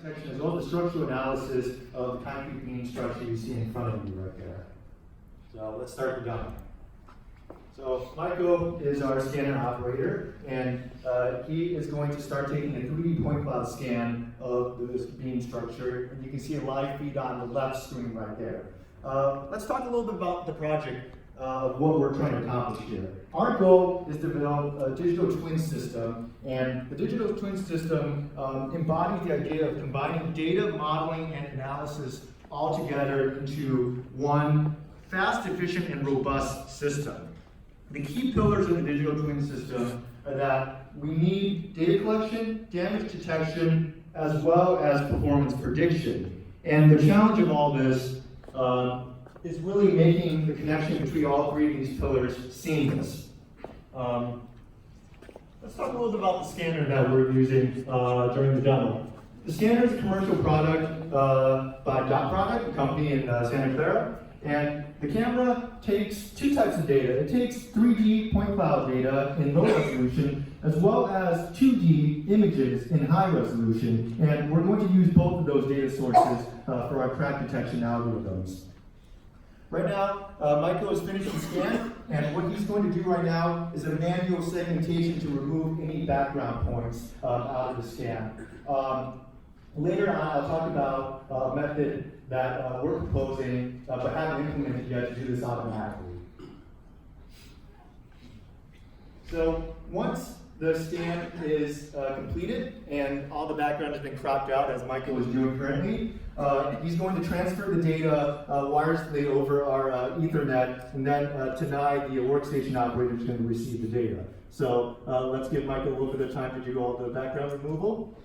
protection as well as the structural analysis of the concrete beam structure you see in front of you right there. So let's start the demo. So Michael is our scanner operator, and he is going to start taking a 3D point cloud scan of this beam structure, and you can see a live feed on the left screen right there. Let's talk a little bit about the project of what we're trying to accomplish here. Our goal is to develop a digital twin system, and the digital twin system embodies the idea of combining data, modeling, and analysis all together into one fast, efficient, and robust system. The key pillars of the digital twin system are that we need data collection, damage detection, as well as performance prediction. And the challenge of all this is really making the connection between all three of these pillars seamless. Let's talk a little bit about the scanner that we're using during the demo. The scanner is a commercial product by Dot Product, a company in Santa Clara. And the camera takes two types of data. It takes 3D point cloud data in low resolution, as well as 2D images in high resolution. And we're going to use both of those data sources for our crack detection algorithms. Right now, Michael has finished the scan, and what he's going to do right now is a manual segmentation to remove any background points out of the scan. Later on, I'll talk about a method that we're proposing, but haven't implemented yet, to do this automatically. So once the scan is completed and all the background has been cropped out, as Michael is doing currently, he's going to transfer the data wirelessly over our Ethernet, and then tonight the workstation operator is going to receive the data. So let's give Michael a little bit of time to do all the background removal.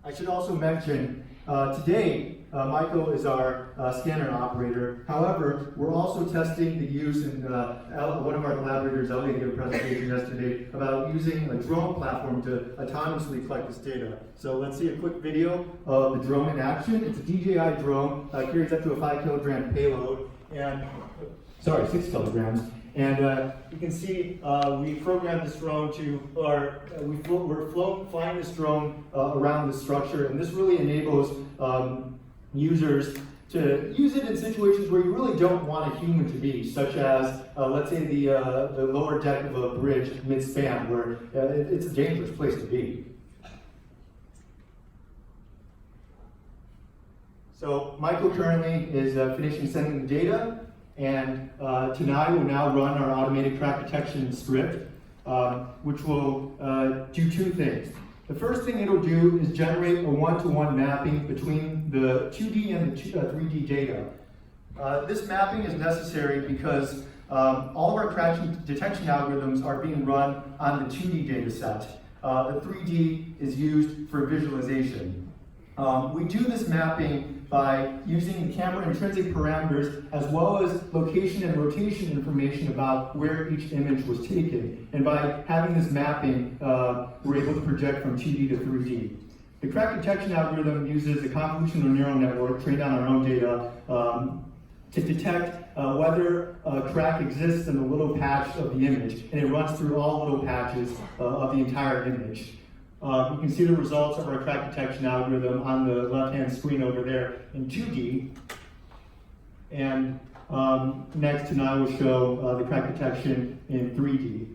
I should also mention, today, Michael is our scanner operator. However, we're also testing the use, and one of our collaborators, Elliot, gave a presentation yesterday about using a drone platform to autonomously collect this data. So let's see a quick video of the drone in action. It's a DJI drone, carries up to a 5 kilogram payload, and, 6 kilograms. And you can see we programmed this drone to, we're flying this drone around the structure, and this really enables users to use it in situations where you really don't want a human to be, such as, let's say, the lower deck of a bridge mid-span, where it's a dangerous place to be. So Michael currently is finishing sending the data. And Tanai will now run our automated crack detection script, which will do two things. The first thing it'll do is generate a one-to-one mapping between the 2D and the 3D data. This mapping is necessary because all of our crack detection algorithms are being run on the 2D data set. The 3D is used for visualization. We do this mapping by using the camera intrinsic parameters as well as location and rotation information about where each image was taken. And by having this mapping, we're able to project from 2D to 3D. The crack detection algorithm uses a convolutional neural network trained on our own data to detect whether a crack exists in the little patch of the image, and it runs through all little patches of the entire image. You can see the results of our crack detection algorithm on the left-hand screen over there in 2D. And next, tonight will show the crack detection in 3D.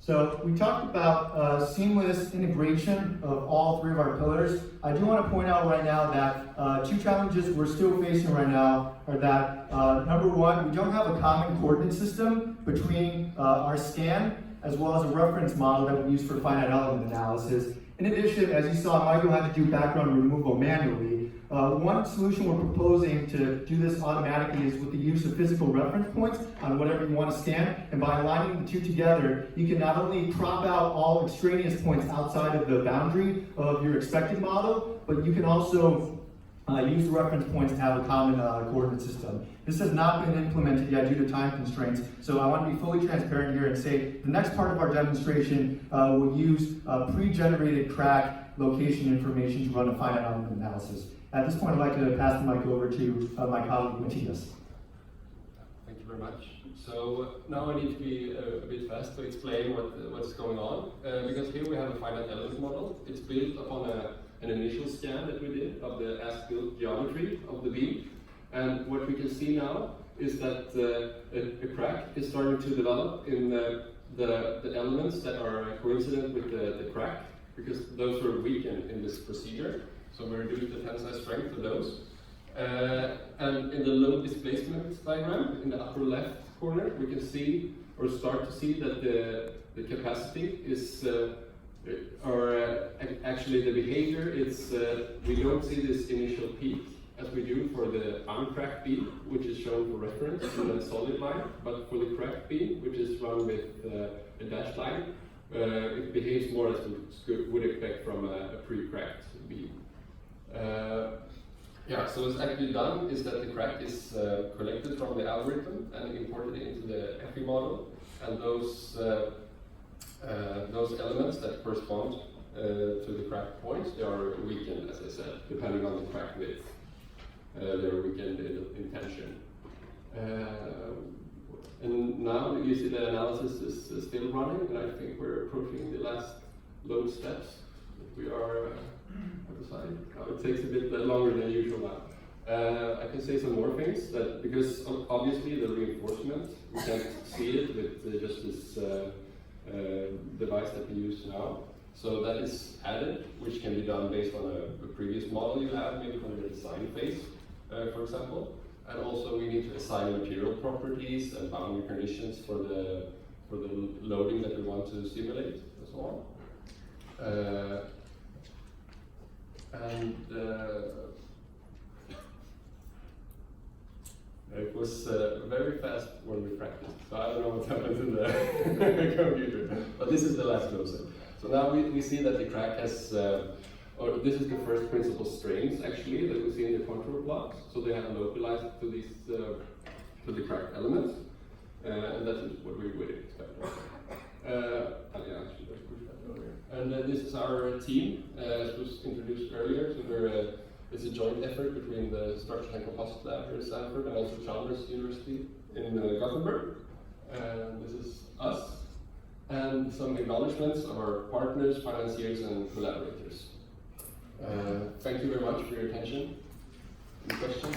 So we talked about seamless integration of all three of our pillars. I do want to point out right now that two challenges we're still facing right now are that, number one, we don't have a common coordinate system between our scan as well as a reference model that we use for finite element analysis. In addition, as you saw, Michael had to do background removal manually. One solution we're proposing to do this automatically is with the use of physical reference points on whatever you want to scan, and by aligning the two together, you can not only crop out all extraneous points outside of the boundary of your expected model, but you can also use the reference points to have a common coordinate system. This has not been implemented yet due to time constraints, so I want to be fully transparent here and say the next part of our demonstration will use pre-generated crack location information to run a finite element analysis. At this point, I'd like to pass the mic over to my colleague, Matthias. Thank you very much. So now I need to be a bit fast to explain what's going on, because here we have a finite element model. It's built upon an initial scan that we did of the as-built geometry of the beam. And what we can see now is that a crack is starting to develop in the elements that are coincident with the crack, because those were weakened in this procedure. So we reduced the tensile strength of those. And in the load displacement diagram, in the upper left corner, we can see, or start to see, that the capacity is, actually the behavior, we don't see this initial peak as we do for the uncracked beam, which is shown for reference in a solid line, but for the cracked beam, which is run with a dashed line, it behaves more as we would expect from a pre-cracked beam. Yeah, so what's actually done is that the crack is collected from the algorithm and imported into the FE model, and those elements that correspond to the crack points, they are weakened, as I said, depending on the crack width. They're weakened in tension. And now you see the analysis is still running, and I think we're approaching the last load steps. We are decided. It takes a bit longer than usual now. I can say some more things, that because obviously the reinforcement, we can't see it with just this device that we use now. So that is added, which can be done based on a previous model you have, maybe from the design phase, for example. And also we need to assign material properties and boundary conditions for the loading that we want to simulate, and so on. It was very fast when we practiced, so I don't know what happened to the computer. But this is the last close-up. So now we see that the crack has, or this is the first principal strains actually that we see in the contour blocks. So they have localized to these to the cracked elements, and that is what we would expect. And this is our team, as was introduced earlier. So it's a joint effort between the Structural and Composite Lab here at Stanford and also Stanford University in Gothenburg. And this is us. And some acknowledgements of our partners, financiers, and collaborators. Thank you very much for your attention. Any questions?